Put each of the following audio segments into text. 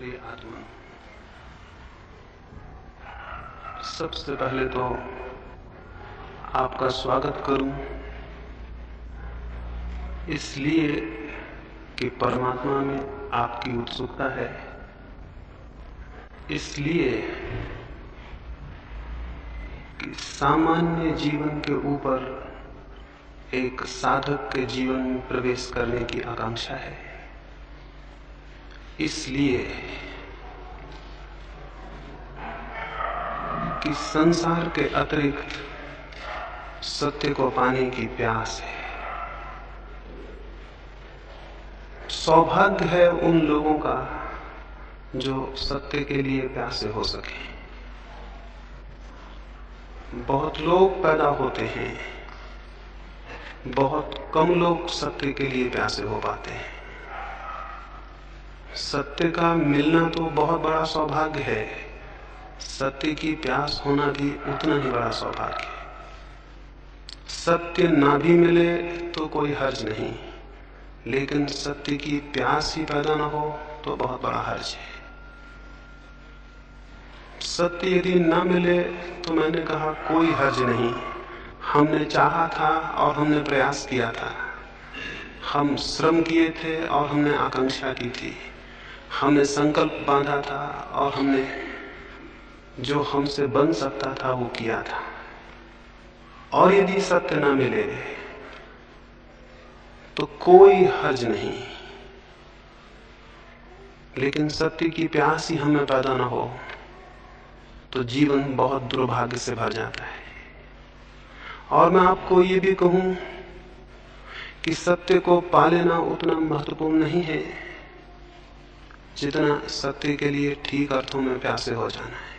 प्रिय आत्मा, सबसे पहले तो आपका स्वागत करूं इसलिए कि परमात्मा में आपकी उत्सुकता है, इसलिए कि सामान्य जीवन के ऊपर एक साधक के जीवन में प्रवेश करने की आकांक्षा है, इसलिए कि संसार के अतिरिक्त सत्य को पाने की प्यास है। सौभाग्य है उन लोगों का जो सत्य के लिए प्यासे हो सके। बहुत लोग पैदा होते हैं, बहुत कम लोग सत्य के लिए प्यासे हो पाते हैं। सत्य का मिलना तो बहुत बड़ा सौभाग्य है, सत्य की प्यास होना भी उतना ही बड़ा सौभाग्य है। सत्य ना भी मिले तो कोई हर्ज नहीं, लेकिन सत्य की प्यास ही पैदा ना हो तो बहुत बड़ा हर्ज है। सत्य यदि ना मिले तो मैंने कहा कोई हर्ज नहीं। हमने चाहा था और हमने प्रयास किया था, हम श्रम किए थे और हमने आकांक्षा की थी, हमने संकल्प बांधा था और हमने जो हमसे बन सकता था वो किया था। और यदि सत्य ना मिले तो कोई हर्ज नहीं, लेकिन सत्य की प्यास ही हमें पैदा ना हो तो जीवन बहुत दुर्भाग्य से भर जाता है। और मैं आपको ये भी कहूं कि सत्य को पा लेना उतना महत्वपूर्ण नहीं है जितना सत्य के लिए ठीक अर्थों में प्यासे हो जाना है।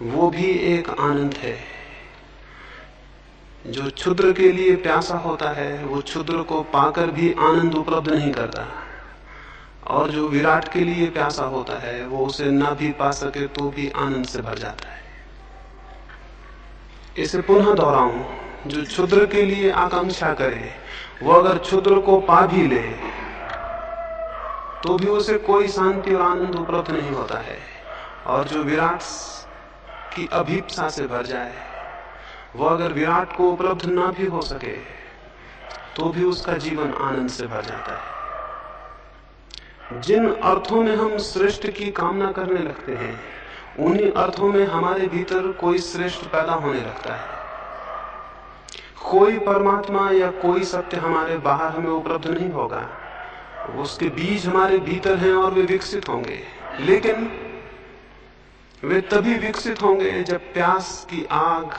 वो भी एक आनंद है। जो क्षुद्र के लिए प्यासा होता है वो क्षुद्र को पाकर भी आनंद उपलब्ध नहीं करता, और जो विराट के लिए प्यासा होता है वो उसे ना भी पा सके तो भी आनंद से भर जाता है। इसे पुनः दोहराऊं, जो क्षुद्र के लिए आकांक्षा करे वो अगर क्षुद्र को पा भी ले तो भी उसे कोई शांति और आनंद उपलब्ध नहीं होता है। और जो विराट की अभीप्सा से भर जाए वो अगर विराट को उपलब्ध ना भी हो सके तो भी उसका जीवन आनंद से भर जाता है। जिन अर्थों में हम श्रेष्ठ की कामना करने लगते हैं उन्हीं अर्थों में हमारे भीतर कोई श्रेष्ठ पैदा होने लगता है। कोई परमात्मा या कोई सत्य हमारे बाहर हमें उपलब्ध नहीं होगा, उसके बीज हमारे भीतर हैं और वे विकसित होंगे, लेकिन वे तभी विकसित होंगे जब प्यास की आग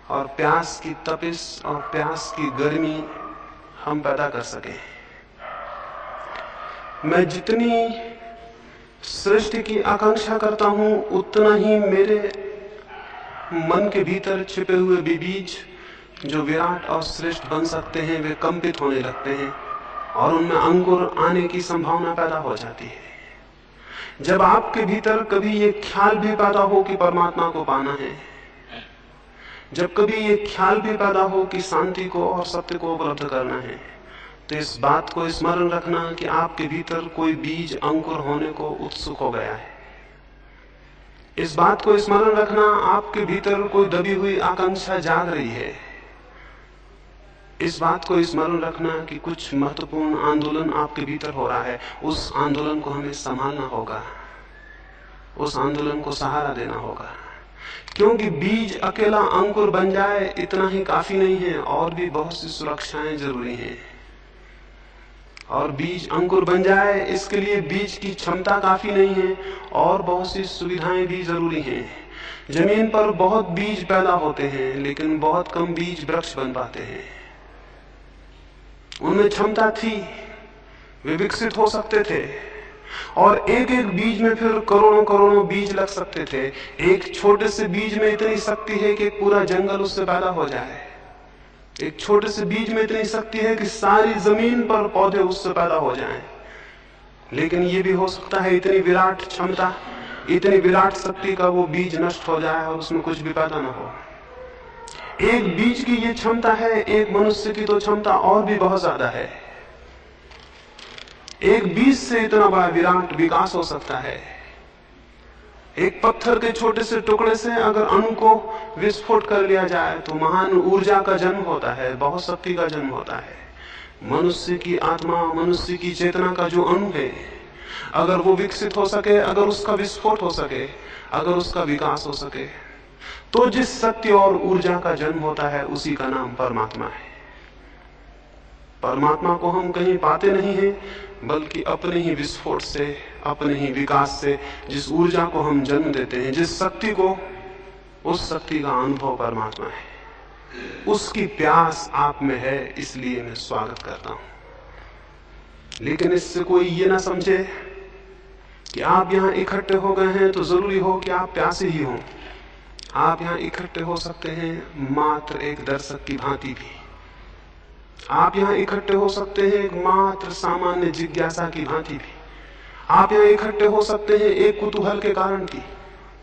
और प्यास की तपिश और प्यास की गर्मी हम पैदा कर सकें। मैं जितनी सृष्टि की आकांक्षा करता हूं उतना ही मेरे मन के भीतर छिपे हुए बीज जो विराट और श्रेष्ठ बन सकते हैं वे कंपित होने लगते हैं और उनमें अंकुर आने की संभावना पैदा हो जाती है। जब आपके भीतर कभी ये ख्याल भी पैदा हो कि परमात्मा को पाना है, जब कभी ये ख्याल भी पैदा हो कि शांति को और सत्य को उपलब्ध करना है, तो इस बात को स्मरण रखना कि आपके भीतर कोई बीज अंकुर होने को उत्सुक हो गया है। इस बात को स्मरण रखना आपके भीतर कोई दबी हुई आकांक्षा जाग रही है। इस बात को स्मरण रखना कि कुछ महत्वपूर्ण आंदोलन आपके भीतर हो रहा है। उस आंदोलन को हमें संभालना होगा, उस आंदोलन को सहारा देना होगा, क्योंकि बीज अकेला अंकुर बन जाए इतना ही काफी नहीं है, और भी बहुत सी सुरक्षाएं जरूरी हैं। और बीज अंकुर बन जाए इसके लिए बीज की क्षमता काफी नहीं है, और बहुत सी सुविधाएं भी जरूरी हैं। जमीन पर बहुत बीज पैदा होते हैं लेकिन बहुत कम बीज वृक्ष बन पाते हैं। उनमें क्षमता थी, वे विकसित हो सकते थे, और एक एक बीज में फिर करोड़ों करोड़ों बीज लग सकते थे। एक छोटे से बीज में इतनी शक्ति है कि पूरा जंगल उससे पैदा हो जाए। एक छोटे से बीज में इतनी शक्ति है कि सारी जमीन पर पौधे उससे पैदा हो जाएं। लेकिन ये भी हो सकता है इतनी विराट क्षमता, इतनी विराट शक्ति का वो बीज नष्ट हो जाए और उसमें कुछ भी पैदा ना हो। एक बीज की ये क्षमता है, एक मनुष्य की तो क्षमता और भी बहुत ज्यादा है। एक बीज से इतना बड़ा विराट विकास हो सकता है। एक पत्थर के छोटे से टुकड़े से अगर अणु को विस्फोट कर लिया जाए तो महान ऊर्जा का जन्म होता है, बहुत शक्ति का जन्म होता है। मनुष्य की आत्मा, मनुष्य की चेतना का जो अणु है, अगर वो विकसित हो सके, अगर उसका विस्फोट हो सके, अगर उसका विकास हो सके, तो जिस शक्ति और ऊर्जा का जन्म होता है उसी का नाम परमात्मा है। परमात्मा को हम कहीं पाते नहीं हैं, बल्कि अपने ही विस्फोट से, अपने ही विकास से, जिस ऊर्जा को हम जन्म देते हैं, जिस शक्ति को, उस शक्ति का अनुभव परमात्मा है। उसकी प्यास आप में है, इसलिए मैं स्वागत करता हूं। लेकिन इससे कोई ये ना समझे कि आप यहां इकट्ठे हो गए हैं तो जरूरी हो कि आप प्यासे ही हों। आप यहां इकट्ठे हो सकते हैं मात्र एक दर्शक की भांति भी। आप यहां इकट्ठे हो सकते हैं एक मात्र सामान्य जिज्ञासा की भांति भी। आप यहां इकट्ठे हो सकते हैं एक कुतूहल के कारण भी,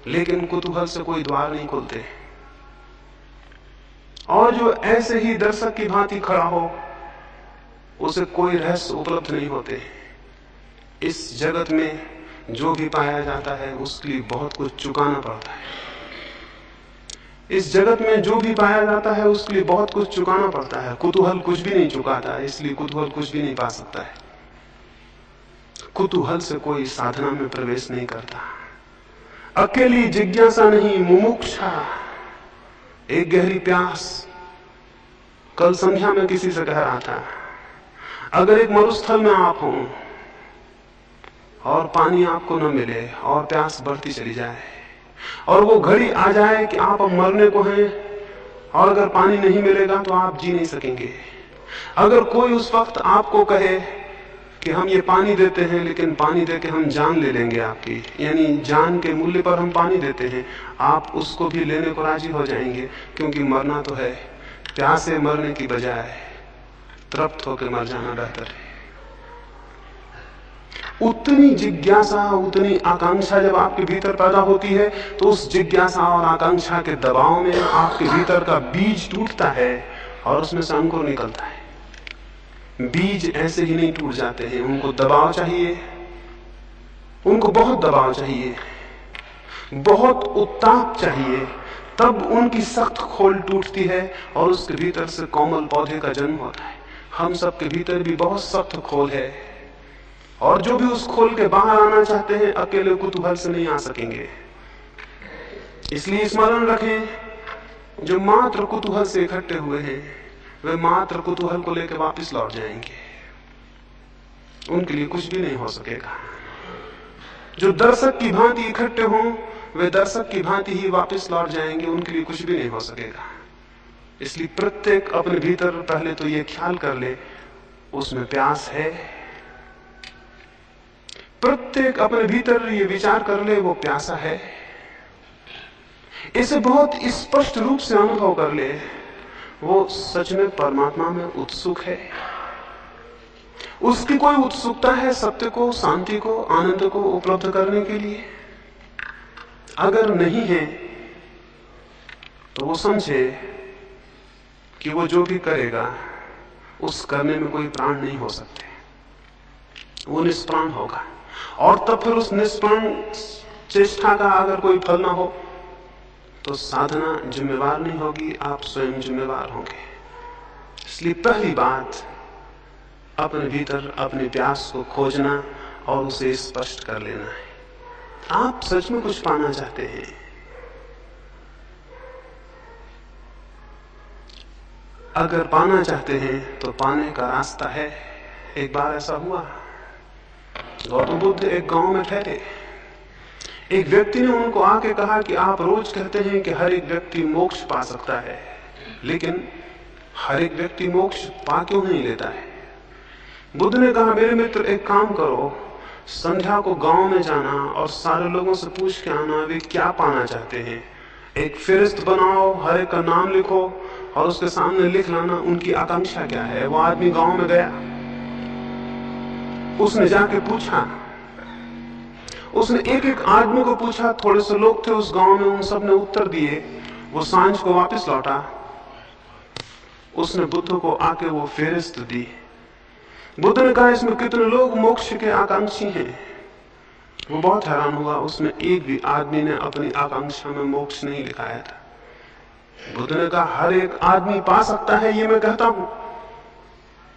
लेकिन कुतूहल से कोई द्वार नहीं खोलते। और जो ऐसे ही दर्शक की भांति खड़ा हो, उसे कोई रहस्य उपलब्ध नहीं होते। इस जगत में जो भी पाया जाता है उसके लिए बहुत कुछ चुकाना पड़ता है। इस जगत में जो भी पाया जाता है उसके लिए बहुत कुछ चुकाना पड़ता है। कुतूहल कुछ भी नहीं चुकाता, इसलिए कुतूहल कुछ भी नहीं पा सकता है। कुतूहल से कोई साधना में प्रवेश नहीं करता। अकेली जिज्ञासा नहीं, मुमुक्षा, एक गहरी प्यास। कल संध्या में किसी से कह रहा था, अगर एक मरुस्थल में आप हो और पानी आपको न मिले और प्यास बढ़ती चली जाए और वो घड़ी आ जाए कि आप अब मरने को हैं और अगर पानी नहीं मिलेगा तो आप जी नहीं सकेंगे। अगर कोई उस वक्त आपको कहे कि हम ये पानी देते हैं, लेकिन पानी देके हम जान ले लेंगे आपकी, यानी जान के मूल्य पर हम पानी देते हैं, आप उसको भी लेने को राजी हो जाएंगे, क्योंकि मरना तो है। प्यासे मरने की बजाय तृप्त होकर मर जाना बेहतर है। उतनी जिज्ञासा, उतनी आकांक्षा जब आपके भीतर पैदा होती है तो उस जिज्ञासा और आकांक्षा के दबाव में आपके भीतर का बीज टूटता है और उसमें से अंकुर निकलता है। बीज ऐसे ही नहीं टूट जाते हैं, उनको दबाव चाहिए, उनको बहुत दबाव चाहिए, बहुत उत्ताप चाहिए, तब उनकी सख्त खोल टूटती है और उसके भीतर से कोमल पौधे का जन्म होता है। हम सबके भीतर भी बहुत सख्त खोल है और जो भी उस खोल के बाहर आना चाहते हैं अकेले कुतूहल से नहीं आ सकेंगे। इसलिए स्मरण रखें, जो मात्र कुतूहल से इकट्ठे हुए हैं वे मात्र कुतूहल को लेकर वापस लौट जाएंगे, उनके लिए कुछ भी नहीं हो सकेगा। जो दर्शक की भांति इकट्ठे हों वे दर्शक की भांति ही वापस लौट जाएंगे, उनके लिए कुछ भी नहीं हो सकेगा। इसलिए प्रत्येक अपने भीतर पहले तो ये ख्याल कर ले उसमें प्यास है। प्रत्येक अपने भीतर ये विचार कर ले वो प्यासा है। इसे बहुत स्पष्ट रूप से अनुभव कर ले वो सच में परमात्मा में उत्सुक है। उसकी कोई उत्सुकता है सत्य को, शांति को, आनंद को उपलब्ध करने के लिए? अगर नहीं है तो वो समझे कि वो जो भी करेगा उस करने में कोई प्राण नहीं हो सकते, वो निष्प्राण होगा। और तब फिर उस निष्प्राण चेष्टा का अगर कोई फल ना हो तो साधना जिम्मेवार नहीं होगी, आप स्वयं जिम्मेवार होंगे। इसलिए पहली बात अपने भीतर अपने प्यास को खोजना और उसे स्पष्ट कर लेना है। आप सच में कुछ पाना चाहते हैं, अगर पाना चाहते हैं तो पाने का रास्ता है। एक बार ऐसा हुआ, गौतम बुद्ध एक गांव में ठहरे। एक व्यक्ति ने उनको आके कहा कि आप रोज कहते हैं कि हर एक व्यक्ति मोक्ष पा सकता है, लेकिन हर एक व्यक्ति मोक्ष पा क्यों नहीं लेता है? बुद्ध ने कहा, मेरे मित्र एक काम करो, संध्या को गांव में जाना और सारे लोगों से पूछ के आना वे क्या पाना चाहते हैं। एक फहरिस्त बनाओ, हर एक का नाम लिखो और उसके सामने लिख लाना उनकी आकांक्षा क्या है। वो आदमी गांव में गया, उसने जाके पूछा, उसने एक एक आदमी को पूछा, थोड़े से लोग थे उस गांव में, उन सब ने उत्तर दिए। वो सांझ को वापस लौटा, उसने बुद्ध को आके वो फहरिस्त दी। बुद्ध ने कहा इसमें कितने लोग मोक्ष के आकांक्षी हैं। वो बहुत हैरान हुआ, उसमें एक भी आदमी ने अपनी आकांक्षा में मोक्ष नहीं लिखाया था। बुद्ध ने कहा हर एक आदमी पा सकता है ये मैं कहता हूं,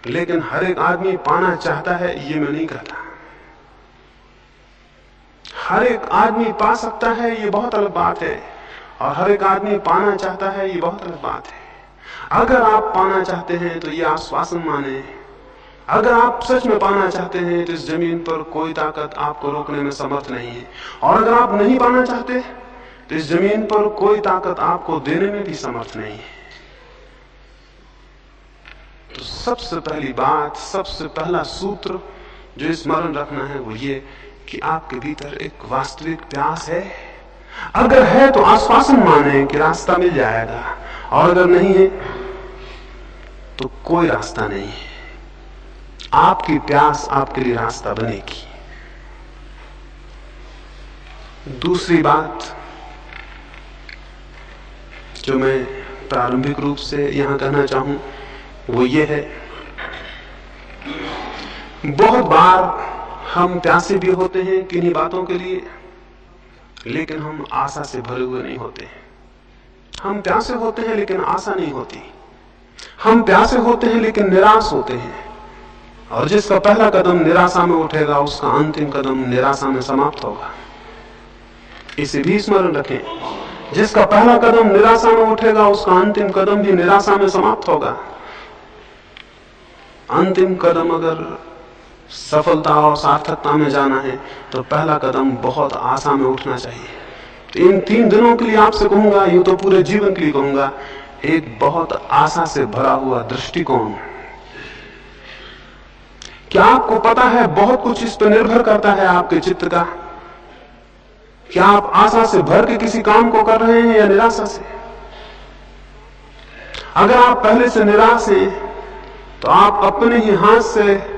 लेकिन हर एक आदमी पाना चाहता है ये मैं नहीं कहता। हर एक आदमी पा सकता है ये बहुत अलग बात है, और हर एक आदमी पाना चाहता है ये बहुत अलग बात है। अगर आप पाना चाहते हैं तो ये आश्वासन माने, अगर आप सच में पाना चाहते हैं तो इस जमीन पर कोई ताकत आपको रोकने में समर्थ नहीं है, और अगर आप नहीं पाना चाहते तो इस जमीन पर कोई ताकत आपको देने में भी समर्थ नहीं है। तो सबसे पहली बात, सबसे पहला सूत्र जो स्मरण रखना है वो ये कि आपके भीतर एक वास्तविक प्यास है। अगर है तो आश्वासन माने कि रास्ता मिल जाएगा, और अगर नहीं है तो कोई रास्ता नहीं है। आपकी प्यास आपके लिए रास्ता बनेगी। दूसरी बात जो मैं प्रारंभिक रूप से यहां कहना चाहूं वो ये है, बहुत बार हम प्यासे भी होते हैं किन्हीं बातों के लिए, लेकिन हम आशा से भरे हुए नहीं होते हैं। हम प्यासे होते हैं लेकिन आशा नहीं होती। हम प्यासे होते हैं लेकिन निराश होते हैं, और जिसका पहला कदम निराशा में उठेगा उसका अंतिम कदम निराशा में समाप्त होगा। इसे भी स्मरण रखें, जिसका पहला कदम निराशा में उठेगा उसका अंतिम कदम भी निराशा में समाप्त होगा। अंतिम कदम अगर सफलता और सार्थकता में जाना है तो पहला कदम बहुत आशा में उठना चाहिए। तो इन 3 दिनों के लिए आपसे कहूंगा, यूं तो पूरे जीवन के लिए कहूंगा, एक बहुत आशा से भरा हुआ दृष्टिकोण। क्या आपको पता है बहुत कुछ इस पर निर्भर करता है आपके चित्त का, क्या आप आशा से भर के किसी काम को कर रहे हैं या निराशा से? अगर आप पहले से निराश हैं तो आप अपने ही हाथ से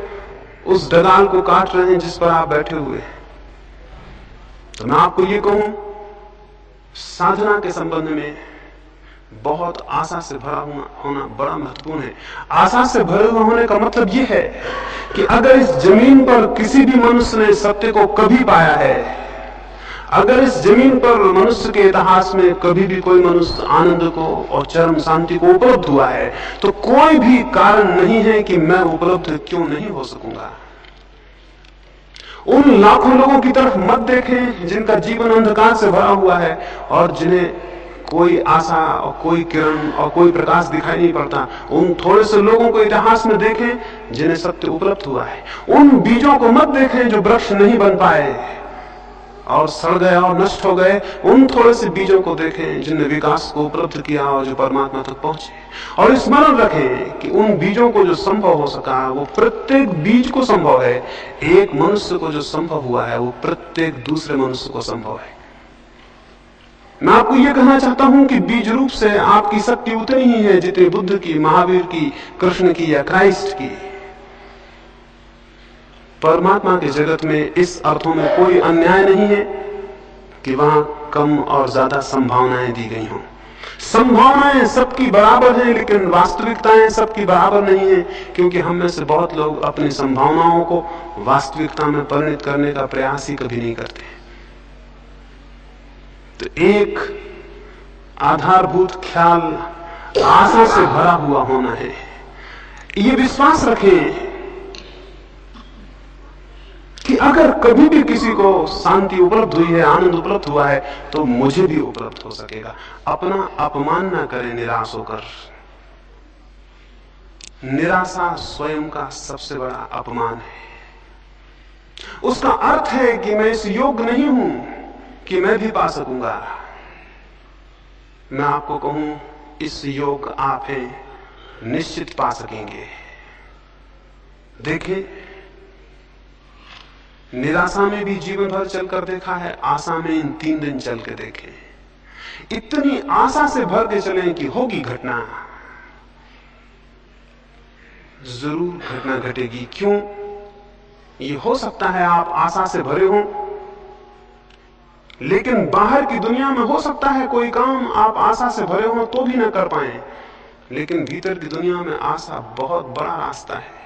उस डगाल को काट रहे हैं जिस पर आप बैठे हुए हैं। तो मैं आपको ये कहूं, साधना के संबंध में बहुत आशा से भरा होना बड़ा महत्वपूर्ण है। आशा से भरे हुए होने का मतलब यह है कि अगर इस जमीन पर किसी भी मनुष्य ने सत्य को कभी पाया है, अगर इस जमीन पर मनुष्य के इतिहास में कभी भी कोई मनुष्य आनंद को और चरम शांति को उपलब्ध हुआ है, तो कोई भी कारण नहीं है कि मैं उपलब्ध क्यों नहीं हो सकूंगा। उन लाखों लोगों की तरफ मत देखें जिनका जीवन अंधकार से भरा हुआ है और जिन्हें कोई आशा और कोई किरण और कोई प्रकाश दिखाई नहीं पड़ता। उन थोड़े से लोगों को इतिहास में देखें जिन्हें सत्य उपलब्ध हुआ है। उन बीजों को मत देखें जो वृक्ष नहीं बन पाए और सड़ गए और नष्ट हो गए। उन थोड़े से बीजों को देखें जिनने विकास को उपलब्ध किया और जो परमात्मा तक पहुंचे। और स्मरण रखें कि उन बीजों को जो संभव हो सका वो प्रत्येक बीज को संभव है। एक मनुष्य को जो संभव हुआ है वो प्रत्येक दूसरे मनुष्य को संभव है। मैं आपको यह कहना चाहता हूं कि बीज रूप से आपकी शक्ति उतनी ही है जितनी बुद्ध की, महावीर की, कृष्ण की या क्राइस्ट की। परमात्मा के जगत में इस अर्थों में कोई अन्याय नहीं है कि वहां कम और ज्यादा संभावनाएं दी गई हों। संभावनाएं सबकी बराबर हैं, लेकिन वास्तविकताएं सबकी बराबर नहीं है, क्योंकि हम में से बहुत लोग अपनी संभावनाओं को वास्तविकता में परिणत करने का प्रयास ही कभी नहीं करते। तो एक आधारभूत ख्याल आशा से भरा हुआ होना है। ये विश्वास रखें कि अगर कभी भी किसी को शांति उपलब्ध हुई है, आनंद उपलब्ध हुआ है, तो मुझे भी उपलब्ध हो सकेगा। अपना अपमान ना करें निराश होकर। निराशा स्वयं का सबसे बड़ा अपमान है। उसका अर्थ है कि मैं इस योग्य नहीं हूं कि मैं भी पा सकूंगा। मैं आपको कहूं, इस योग आप हैं, निश्चित पा सकेंगे। देखें, निराशा में भी जीवन भर चलकर देखा है, आशा में इन 3 दिन चल के देखें। इतनी आशा से भर के चलें कि होगी घटना, जरूर घटना घटेगी। क्यों? ये हो सकता है आप आशा से भरे हों, लेकिन बाहर की दुनिया में हो सकता है कोई काम आप आशा से भरे हों तो भी ना कर पाए, लेकिन भीतर की दुनिया में आशा बहुत बड़ा रास्ता है।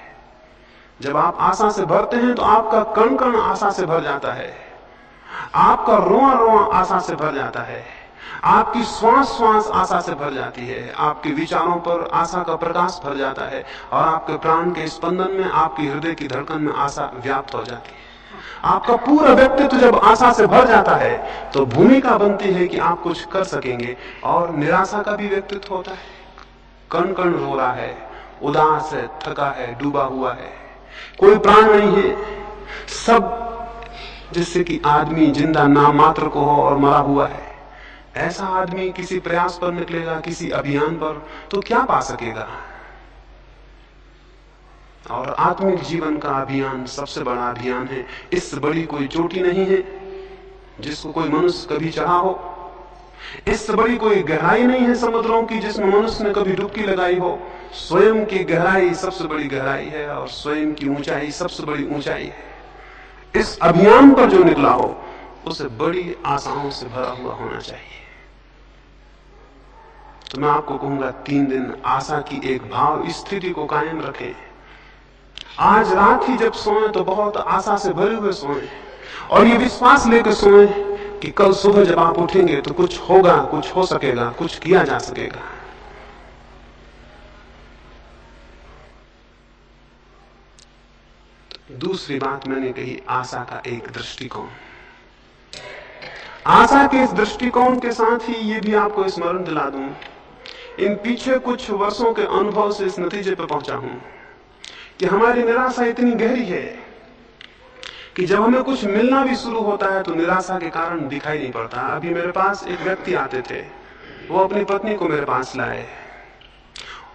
जब आप आशा से भरते हैं तो आपका कण कण आशा से भर जाता है, आपका रोआ रोआ आशा से भर जाता है, आपकी श्वास श्वास आशा से भर जाती है, आपके विचारों पर आशा का प्रकाश भर जाता है और आपके प्राण के स्पंदन में, आपकी हृदय की धड़कन में आशा व्याप्त हो जाती है। आपका पूरा व्यक्तित्व जब आशा से भर जाता है तो भूमिका बनती है कि आप कुछ कर सकेंगे। और निराशा का भी व्यक्तित्व होता है, कण कण रो रहा है, उदास है, थका है, डूबा हुआ है, कोई प्राण नहीं है, सब जिससे कि आदमी जिंदा नाम मात्र को हो और मरा हुआ है। ऐसा आदमी किसी प्रयास पर निकलेगा, किसी अभियान पर, तो क्या पा सकेगा? और आत्मिक जीवन का अभियान सबसे बड़ा अभियान है। इससे बड़ी कोई चोटी नहीं है जिसको कोई मनुष्य कभी चढ़ा हो, इससे बड़ी कोई गहराई नहीं है समुद्रों की जिसमें मनुष्य ने कभी डुबकी लगाई हो। स्वयं की गहराई सबसे बड़ी गहराई है और स्वयं की ऊंचाई सबसे बड़ी ऊंचाई है। इस अभियान पर जो निकला हो उसे बड़ी आशाओं से भरा हुआ होना चाहिए। तो मैं आपको कहूंगा 3 दिन आशा की एक भाव स्थिति को कायम रखें। आज रात ही जब सोएं तो बहुत आशा से भरे हुए सोएं और ये विश्वास लेकर सोएं कि कल सुबह जब आप उठेंगे तो कुछ होगा, कुछ हो सकेगा, कुछ किया जा सकेगा। दूसरी बात मैंने कही, आशा का एक दृष्टिकोण। आशा के इस दृष्टिकोण के साथ ही ये भी आपको स्मरण दिला दूं, इन पीछे कुछ वर्षों के अनुभव से इस नतीजे पर पहुंचा हूं कि हमारी निराशा इतनी गहरी है कि जब हमें कुछ मिलना भी शुरू होता है तो निराशा के कारण दिखाई नहीं पड़ता। अभी मेरे पास एक व्यक्ति आते थे, वो अपनी पत्नी को मेरे पास लाए।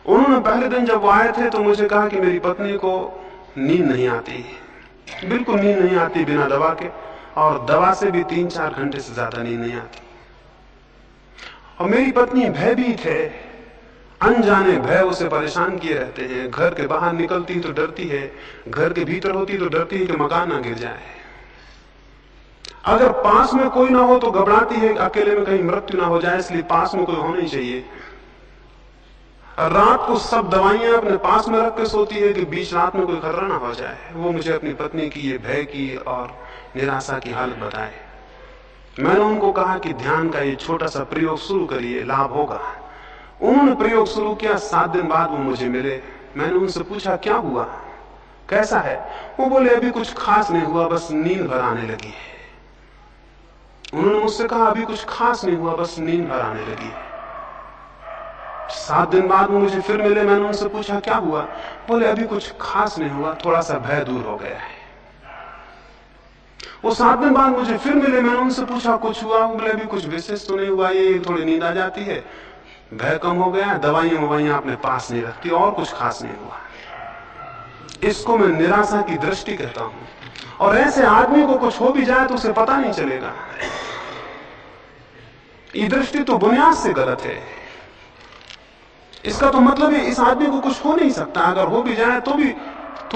उन्होंने पहले दिन जब वो आए थे तो मुझे कहा कि मेरी पत्नी को नींद नहीं आती, बिल्कुल नींद नहीं आती बिना दवा के, और दवा से भी 3-4 घंटे से ज्यादा नींद नहीं आती। और मेरी पत्नी भयभीत है, अनजाने भय उसे परेशान किए रहते हैं। घर के बाहर निकलती तो डरती है, घर के भीतर होती तो डरती है कि मकान ना गिर जाए। अगर पास में कोई ना हो तो घबराती है अकेले में कहीं मृत्यु ना हो जाए, इसलिए पास में कोई होना ही चाहिए। रात को सब दवाइयां अपने पास में रख के सोती है कि बीच रात में कोई खतरा ना हो जाए। वो मुझे अपनी पत्नी की ये भय की और निराशा की हालत बताए। मैंने उनको कहा कि ध्यान का ये छोटा सा प्रयोग शुरू करिए, लाभ होगा। उन्होंने प्रयोग शुरू किया। 7 दिन बाद वो मुझे मिले। मैंने उनसे पूछा क्या हुआ, कैसा है? वो बोले अभी कुछ खास नहीं हुआ, बस नींद भर आने लगी है। उन्होंने मुझसे कहा अभी कुछ खास नहीं हुआ, बस नींद भर आने लगी है। 7 दिन बाद वो मुझे फिर मिले। मैंने उनसे पूछा क्या हुआ? बोले अभी कुछ खास नहीं हुआ, थोड़ा सा भय दूर हो गया है। वो 7 दिन बाद मुझे फिर मिले। मैंने उनसे पूछा कुछ हुआ? बोले अभी कुछ विशेष तो नहीं हुआ, ये थोड़ी नींद आ जाती है, भय कम हो गया, दवाइयां अपने पास नहीं रखती, और कुछ खास नहीं हुआ। इसको मैं निराशा की दृष्टि कहता हूं। और ऐसे आदमी को कुछ हो भी जाए तो उसे पता नहीं चलेगा। ये दृष्टि तो बुनियाद से गलत है। इसका तो मतलब है इस आदमी को कुछ हो नहीं सकता, अगर हो भी जाए तो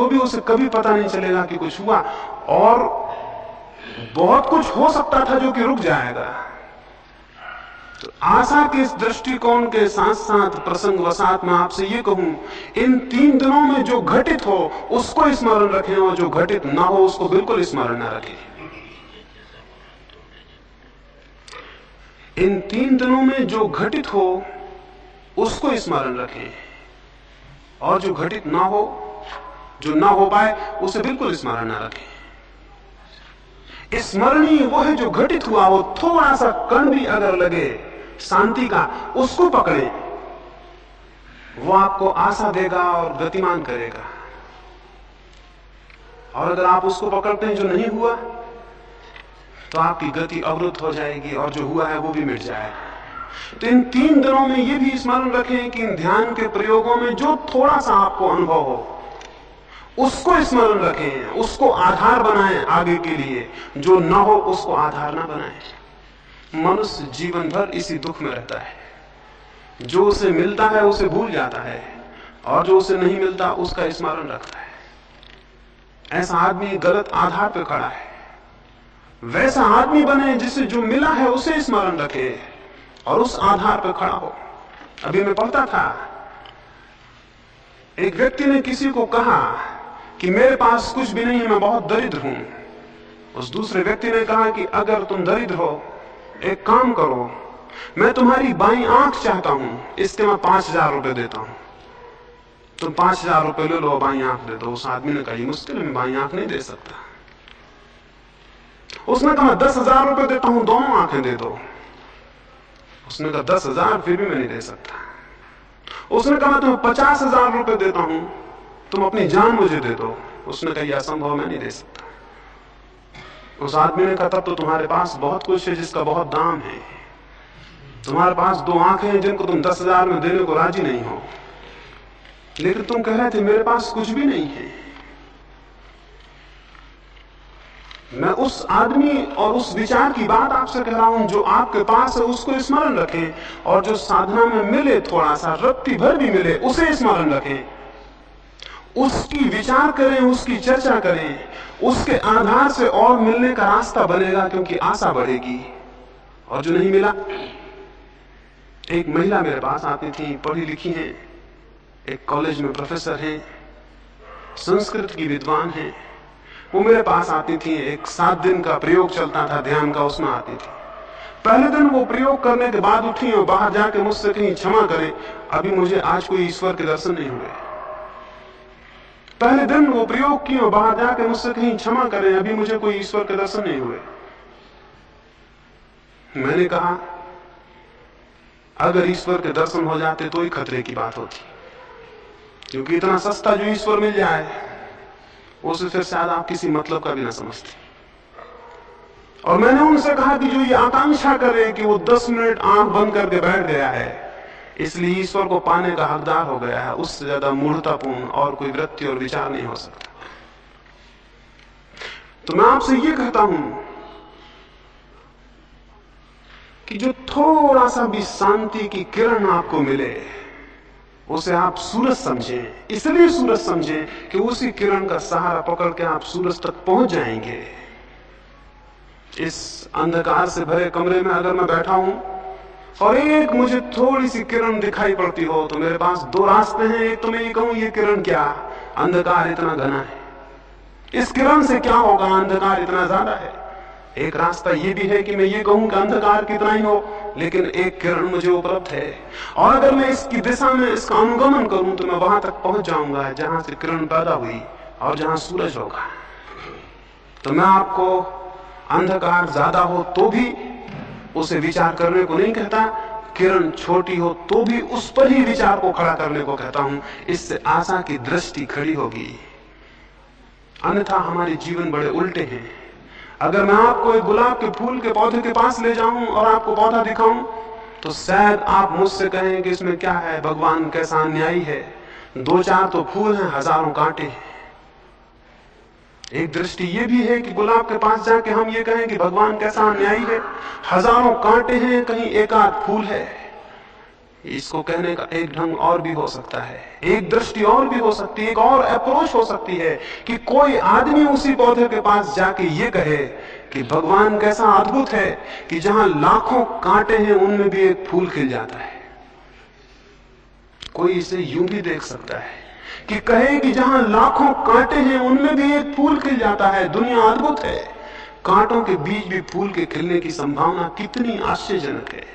भी उसे कभी पता नहीं चलेगा कि कुछ हुआ। और बहुत कुछ हो सकता था जो कि रुक जाएगा। तो आशा के इस दृष्टिकोण के साथ साथ प्रसंगवशात मैं आपसे ये कहूं, इन 3 दिनों में जो घटित हो उसको स्मरण रखें और जो घटित ना हो उसको बिल्कुल स्मरण ना रखें। इन 3 दिनों में जो घटित हो उसको स्मरण रखें और जो घटित ना हो, जो ना हो पाए, उसे बिल्कुल स्मरण ना रखें। स्मरणीय वो है जो घटित हुआ। वो थोड़ा सा कण भी अगर लगे शांति का, उसको पकड़े, वो आपको आशा देगा और गतिमान करेगा। और अगर आप उसको पकड़ते हैं जो नहीं हुआ, तो आपकी गति अवरुद्ध हो जाएगी और जो हुआ है वो भी मिट जाएगा। तो इन 3 दिनों में ये भी स्मरण रखें कि इन ध्यान के प्रयोगों में जो थोड़ा सा आपको अनुभव हो उसको स्मरण रखें, उसको आधार बनाएं आगे के लिए। जो न हो उसको आधार ना बनाएं। मनुष्य जीवन भर इसी दुख में रहता है। जो उसे मिलता है उसे भूल जाता है और जो उसे नहीं मिलता उसका स्मरण रखता है। ऐसा आदमी गलत आधार पर खड़ा है। वैसा आदमी बने जिसे जो मिला है उसे स्मरण रखे और उस आधार पर खड़ा हो। अभी मैं पढ़ता था, एक व्यक्ति ने किसी को कहा कि मेरे पास कुछ भी नहीं है, मैं बहुत दरिद्र हूं। उस दूसरे व्यक्ति ने कहा कि अगर तुम दरिद्र हो, एक काम करो, मैं तुम्हारी बाईं आंख चाहता हूं, इसके मैं 5,000 रुपए देता हूं, तुम 5,000 रुपए ले लो, बाईं आंख दे दो। उस आदमी ने कहा ये मुश्किल है, मैं बाईं आंख नहीं दे सकता। उसने कहा 10,000 रुपए देता हूं, दोनों आंखें दे दो। उसने कहा 10,000 फिर भी मैं नहीं दे सकता। उसने कहा मैं तुम्हें 50,000 रुपए देता हूं, तुम अपनी जान मुझे दे दो। उसने कहा यह असंभव, मैं नहीं दे सकता। उस आदमी ने कहा तब तो तुम्हारे पास बहुत कुछ है जिसका बहुत दाम है। तुम्हारे पास 2 आंखें हैं जिनको तुम 10,000 में देने को राजी नहीं हो, लेकिन तुम कह रहे थे मेरे पास कुछ भी नहीं है। मैं उस आदमी और उस विचार की बात आपसे कह रहा हूं, जो आपके पास है उसको स्मरण रखें, और जो साधना में मिले, थोड़ा सा रत्ती भर भी मिले, उसे स्मरण रखें, उसकी विचार करें, उसकी चर्चा करें। उसके आधार से और मिलने का रास्ता बनेगा, क्योंकि आशा बढ़ेगी। और जो नहीं मिला, एक महिला मेरे पास आती थी, पढ़ी लिखी हैं, एक कॉलेज में प्रोफेसर हैं, संस्कृत की विद्वान हैं। वो मेरे पास आती थी, एक 7 दिन का प्रयोग चलता था ध्यान का, उसमें आती थी। पहले दिन वो प्रयोग करने के बाद उठी और बाहर जाके मुझसे कहीं क्षमा करें, अभी मुझे आज कोई ईश्वर के दर्शन नहीं हुए। पहले दिन वो प्रयोग की और बाहर जाके मुझसे कहीं क्षमा करें, अभी मुझे कोई ईश्वर के दर्शन नहीं हुए। मैंने कहा अगर ईश्वर के दर्शन हो जाते तो ही खतरे की बात होती, क्योंकि इतना सस्ता जो ईश्वर मिल जाए उसे फिर शायद आप किसी मतलब का भी ना समझते। और मैंने उनसे कहा कि जो ये आकांक्षा करे कि वो 10 मिनट आंख बंद करके बैठ गया है, इसलिए ईश्वर को पाने का हकदार हो गया है, उससे ज्यादा मूढ़तापूर्ण और कोई वृत्ति और विचार नहीं हो सकता। तो मैं आपसे ये कहता हूं कि जो थोड़ा सा भी शांति की किरण आपको मिले, उसे आप सूरज समझें। इसलिए सूरज समझें कि उसी किरण का सहारा पकड़ के आप सूरज तक पहुंच जाएंगे। इस अंधकार से भरे कमरे में अगर मैं बैठा हूं और एक मुझे थोड़ी सी किरण दिखाई पड़ती हो, तो मेरे पास 2 रास्ते हैं। एक तो मैं ये कहूं ये किरण क्या, अंधकार इतना घना है, इस किरण से क्या होगा, अंधकार इतना ज्यादा है। एक रास्ता ये भी है कि मैं ये कहूं कि अंधकार कितना ही हो, लेकिन एक किरण मुझे उपलब्ध है, और अगर मैं इसकी दिशा में इसका अनुगमन करूं तो मैं वहां तक पहुंच जाऊंगा जहां से किरण पैदा हुई और जहां सूरज होगा। तो मैं आपको अंधकार ज्यादा हो तो भी उसे विचार करने को नहीं कहता, किरण छोटी हो तो भी उस पर ही विचार को खड़ा करने को कहता हूं। इससे आशा की दृष्टि खड़ी होगी, अन्यथा हमारे जीवन बड़े उल्टे हैं। अगर मैं आपको एक गुलाब के फूल के पौधे के पास ले जाऊं और आपको पौधा दिखाऊं, तो शायद आप मुझसे कहें कि इसमें क्या है, भगवान कैसा अन्यायी है, 2-4 तो फूल हैं, हजारों कांटे हैं। एक दृष्टि ये भी है कि गुलाब के पास जाके हम ये कहें कि भगवान कैसा अन्यायी है, हजारों कांटे हैं, कहीं एक आध फूल है। इसको कहने का एक ढंग और भी हो सकता है, एक दृष्टि और भी हो सकती है, एक और अप्रोच हो सकती है कि कोई आदमी उसी पौधे के पास जाके ये कहे कि भगवान कैसा अद्भुत है कि जहां लाखों कांटे हैं उनमें भी एक फूल खिल जाता है। कोई इसे यूं भी देख सकता है कि कहे कि जहां लाखों कांटे हैं उनमें भी एक फूल खिल जाता है, दुनिया अद्भुत है। कांटों के बीच भी फूल के खिलने की संभावना कितनी आश्चर्यजनक है।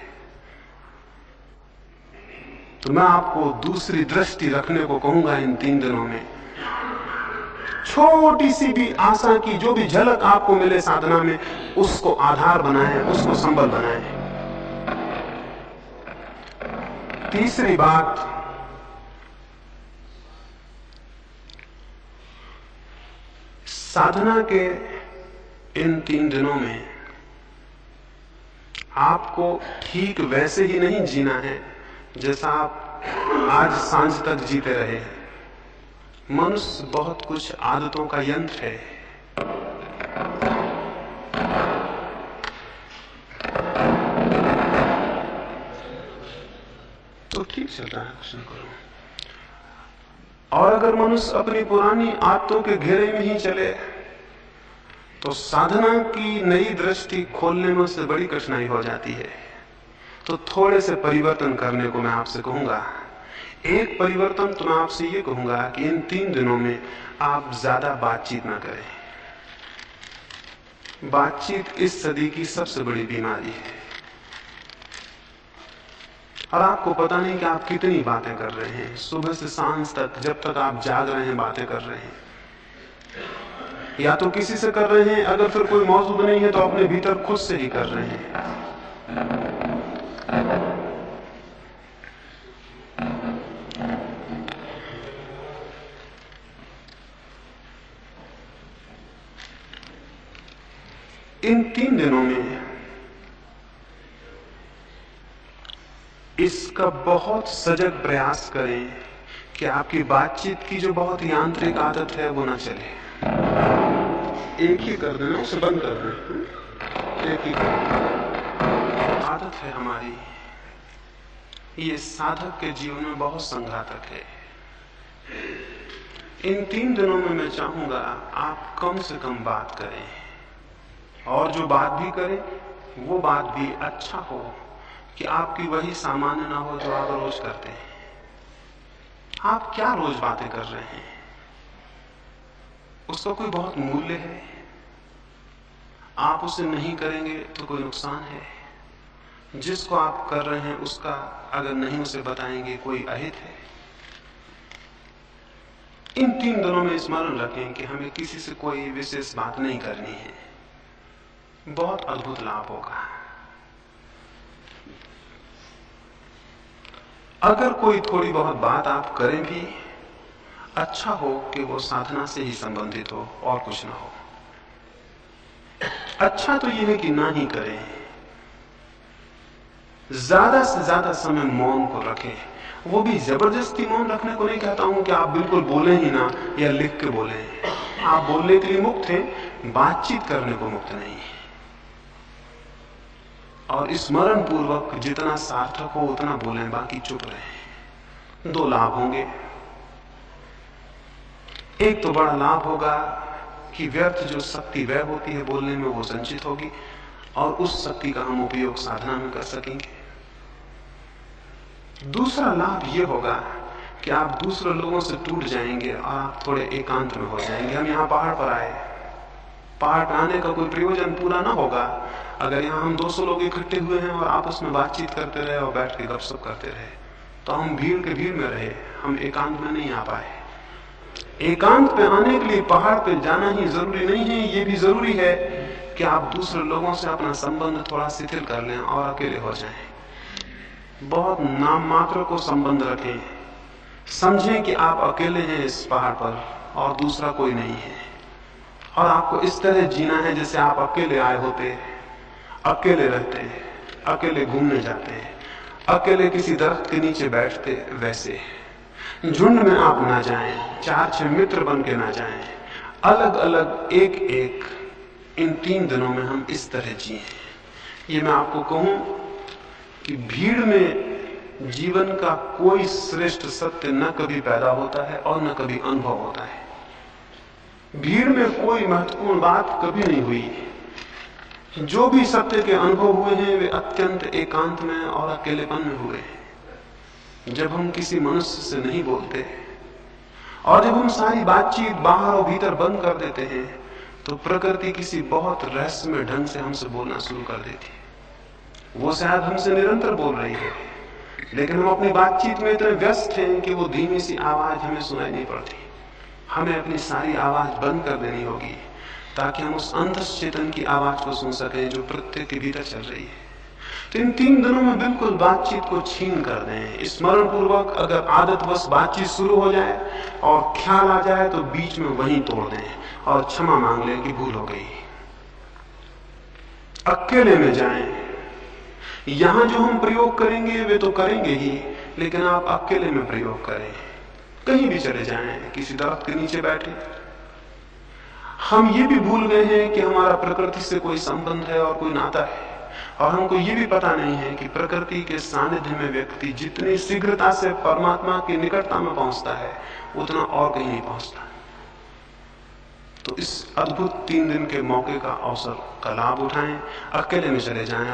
तो मैं आपको दूसरी दृष्टि रखने को कहूंगा इन 3 दिनों में। छोटी सी भी आशा की जो भी झलक आपको मिले साधना में, उसको आधार बनाएं, उसको संबल बनाएं। तीसरी बात, साधना के इन 3 दिनों में आपको ठीक वैसे ही नहीं जीना है जैसा आप आज सांझ तक जीते रहे हैं। मनुष्य बहुत कुछ आदतों का यंत्र है। तो ठीक चल रहा है, कुछ नहीं करो। और अगर मनुष्य अपनी पुरानी आदतों के घेरे में ही चले तो साधना की नई दृष्टि खोलने में उससे बड़ी कठिनाई हो जाती है। तो थोड़े से परिवर्तन करने को मैं आपसे कहूंगा। एक परिवर्तन तो मैं आपसे ये कहूंगा कि इन 3 दिनों में आप ज्यादा बातचीत ना करें। बातचीत इस सदी की सबसे बड़ी बीमारी है और आपको पता नहीं कि आप कितनी बातें कर रहे हैं। सुबह से सांझ तक, जब तक आप जाग रहे हैं, बातें कर रहे हैं। या तो किसी से कर रहे हैं, अगर फिर कोई मौजूद नहीं है तो अपने भीतर खुद से ही कर रहे हैं। इन 3 दिनों में इसका बहुत सजग प्रयास करें कि आपकी बातचीत की जो बहुत यांत्रिक आदत है वो ना चले। एक ही कर देना, उसे बंद कर देना। एक ही आदत है हमारी, ये साधक के जीवन में बहुत संघातक है। इन 3 दिनों में मैं चाहूंगा आप कम से कम बात करें, और जो बात भी करें वो बात भी अच्छा हो कि आपकी वही सामान्य ना हो जो आप रोज करते हैं। आप क्या रोज बातें कर रहे हैं, उसका कोई बहुत मूल्य है? आप उसे नहीं करेंगे तो कोई नुकसान है? जिसको आप कर रहे हैं उसका अगर नहीं उसे बताएंगे कोई अहित है? इन 3 दिनों में स्मरण रखें कि हमें किसी से कोई विशेष बात नहीं करनी है। बहुत अद्भुत लाभ होगा। अगर कोई थोड़ी बहुत बात आप करें भी, अच्छा हो कि वो साधना से ही संबंधित हो और कुछ ना हो। अच्छा तो यह है कि ना ही करें। ज्यादा से ज्यादा समय मौन को रखें। वो भी जबरदस्ती मौन रखने को नहीं कहता हूं कि आप बिल्कुल बोले ही ना या लिख के बोले। आप बोलने के लिए मुक्त हैं, बातचीत करने को मुक्त नहीं है। और स्मरण पूर्वक जितना सार्थक हो उतना बोलें, बाकी चुप रहें। 2 लाभ होंगे। एक तो बड़ा लाभ होगा कि व्यर्थ जो शक्ति व्यय होती है बोलने में वो संचित होगी और उस शक्ति का हम उपयोग साधना में कर सकेंगे। दूसरा लाभ ये होगा कि आप दूसरे लोगों से टूट जाएंगे और आप थोड़े एकांत में हो जाएंगे। हम यहाँ पहाड़ पर आए, पहाड़ पर आने का कोई प्रयोजन पूरा ना होगा अगर यहाँ हम 200 लोग इकट्ठे हुए हैं और आपस में बातचीत करते रहे और बैठ के गपशप करते रहे, तो हम भीड़ के भीड़ में रहे, हम एकांत में नहीं आ पाए। एकांत पे आने के लिए पहाड़ पे जाना ही जरूरी नहीं है, ये भी जरूरी है कि आप दूसरे लोगों से अपना संबंध थोड़ा शिथिल कर लें और अकेले हो जाएं। बहुत नाम मात्र को संबंध रखें। समझें कि आप अकेले हैं इस पहाड़ पर और दूसरा कोई नहीं है, और आपको इस तरह जीना है जैसे आप अकेले आए होते, अकेले रहते, अकेले घूमने जाते, अकेले किसी दरख्त के नीचे बैठते। वैसे झुंड में आप ना जाएं, 4-6 मित्र बन के ना जाएं, अलग अलग एक एक। इन 3 दिनों में हम इस तरह जिए। ये मैं आपको कहूं कि भीड़ में जीवन का कोई श्रेष्ठ सत्य न कभी पैदा होता है और न कभी अनुभव होता है। भीड़ में कोई महत्वपूर्ण बात कभी नहीं हुई। जो भी सत्य के अनुभव हुए हैं वे अत्यंत एकांत में और अकेलेपन में हुए हैं। जब हम किसी मनुष्य से नहीं बोलते और जब हम सारी बातचीत बाहर और भीतर बंद कर देते हैं, तो प्रकृति किसी बहुत रहस्यमय ढंग से हमसे बोलना शुरू कर देती है। वो शायद हमसे निरंतर बोल रही है, लेकिन हम अपनी बातचीत में इतने व्यस्त हैं कि वो धीमी सी आवाज हमें सुनाई नहीं पड़ती। हमें अपनी सारी आवाज बंद कर देनी होगी ताकि हम उस अंतश्चेतन की आवाज को सुन सकें जो प्रत्येक के भीतर चल रही है। तो इन 3 दिनों में बिल्कुल बातचीत को छीन कर दें। स्मरण पूर्वक अगर आदतवश बातचीत शुरू हो जाए और ख्याल आ जाए तो बीच में वहीं तोड़ दें और क्षमा मांग लें कि भूल हो गई। अकेले में जाएं। यहां जो हम प्रयोग करेंगे वे तो करेंगे ही, लेकिन आप अकेले में प्रयोग करें। कहीं भी चले जाएं, किसी दरख्त के नीचे बैठे। हम ये भी भूल गए हैं कि हमारा प्रकृति से कोई संबंध है और कोई नाता है, और हमको ये भी पता नहीं है कि प्रकृति के सानिध्य में व्यक्ति जितनी शीघ्रता से परमात्मा की निकटता में पहुंचता है उतना और कहीं नहीं पहुंचता। तो इस अद्भुत 3 दिन के मौके का अवसर का लाभ उठाएं, अकेले में चले जाएं।